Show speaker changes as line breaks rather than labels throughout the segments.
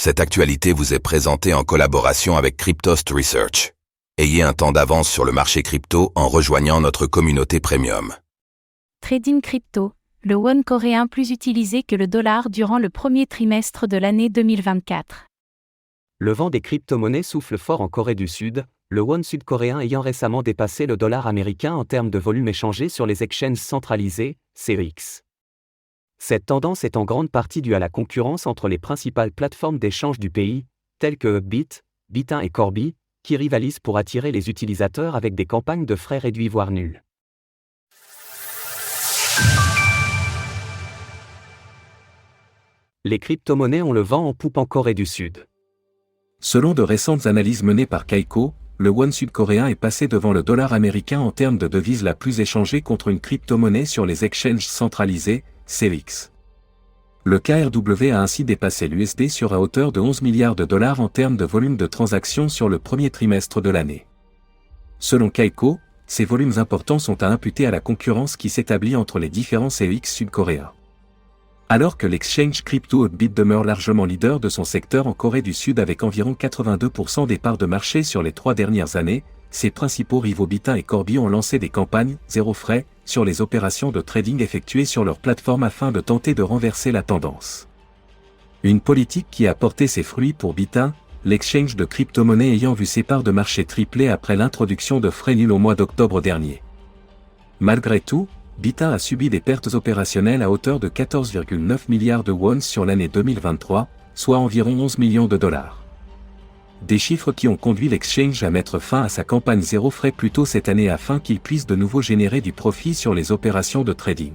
Cette actualité vous est présentée en collaboration avec Cryptost Research. Ayez un temps d'avance sur le marché crypto en rejoignant notre communauté premium.
Trading crypto, le won coréen plus utilisé que le dollar durant le premier trimestre de l'année 2024.
Le vent des crypto-monnaies souffle fort en Corée du Sud, le won sud-coréen ayant récemment dépassé le dollar américain en termes de volume échangé sur les exchanges centralisés, CEX. Cette tendance est en grande partie due à la concurrence entre les principales plateformes d'échange du pays, telles que Upbit, Bitin et Corby, qui rivalisent pour attirer les utilisateurs avec des campagnes de frais réduits voire nuls. Les crypto-monnaies ont le vent en poupe en Corée du Sud.
Selon de récentes analyses menées par Kaiko, le won sud-coréen est passé devant le dollar américain en termes de devise la plus échangée contre une crypto-monnaie sur les exchanges centralisés, CEX. Le KRW a ainsi dépassé l'USD à hauteur de 11 milliards de dollars en termes de volume de transactions sur le premier trimestre de l'année. Selon Kaiko, ces volumes importants sont à imputer à la concurrence qui s'établit entre les différents CEX sud-coréens. Alors que l'exchange crypto Upbit demeure largement leader de son secteur en Corée du Sud avec environ 82% des parts de marché sur les 3 dernières années, ses principaux rivaux Bitin et Corby ont lancé des campagnes « zéro frais » sur les opérations de trading effectuées sur leur plateforme afin de tenter de renverser la tendance. Une politique qui a porté ses fruits pour Bitin, l'exchange de crypto-monnaies ayant vu ses parts de marché tripler après l'introduction de frais nuls au mois d'octobre dernier. Malgré tout, Bitin a subi des pertes opérationnelles à hauteur de 14,9 milliards de won sur l'année 2023, soit environ 11 millions de dollars. Des chiffres qui ont conduit l'exchange à mettre fin à sa campagne zéro frais plus tôt cette année afin qu'il puisse de nouveau générer du profit sur les opérations de trading.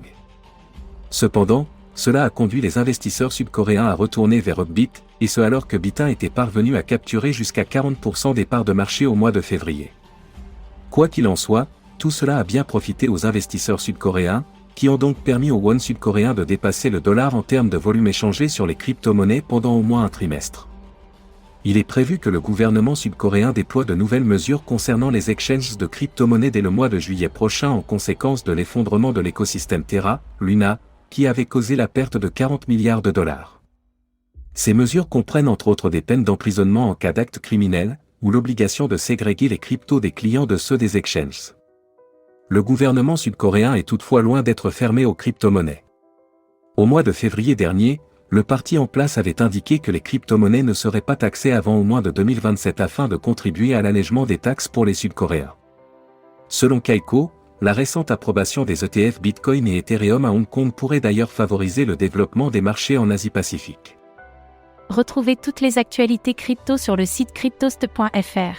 Cependant, cela a conduit les investisseurs sud-coréens à retourner vers Upbit, et ce alors que Bitin était parvenu à capturer jusqu'à 40% des parts de marché au mois de février. Quoi qu'il en soit, tout cela a bien profité aux investisseurs sud-coréens, qui ont donc permis au won sud-coréen de dépasser le dollar en termes de volume échangé sur les crypto-monnaies pendant au moins un trimestre. Il est prévu que le gouvernement sud-coréen déploie de nouvelles mesures concernant les exchanges de crypto-monnaies dès le mois de juillet prochain en conséquence de l'effondrement de l'écosystème Terra, Luna, qui avait causé la perte de 40 milliards de dollars. Ces mesures comprennent entre autres des peines d'emprisonnement en cas d'actes criminels, ou l'obligation de ségréguer les cryptos des clients de ceux des exchanges. Le gouvernement sud-coréen est toutefois loin d'être fermé aux crypto-monnaies. Au mois de février dernier, le parti en place avait indiqué que les crypto-monnaies ne seraient pas taxées avant au moins de 2027 afin de contribuer à l'allègement des taxes pour les Sud-Coréens. Selon Kaiko, la récente approbation des ETF Bitcoin et Ethereum à Hong Kong pourrait d'ailleurs favoriser le développement des marchés en Asie-Pacifique.
Retrouvez toutes les actualités crypto sur le site cryptost.fr.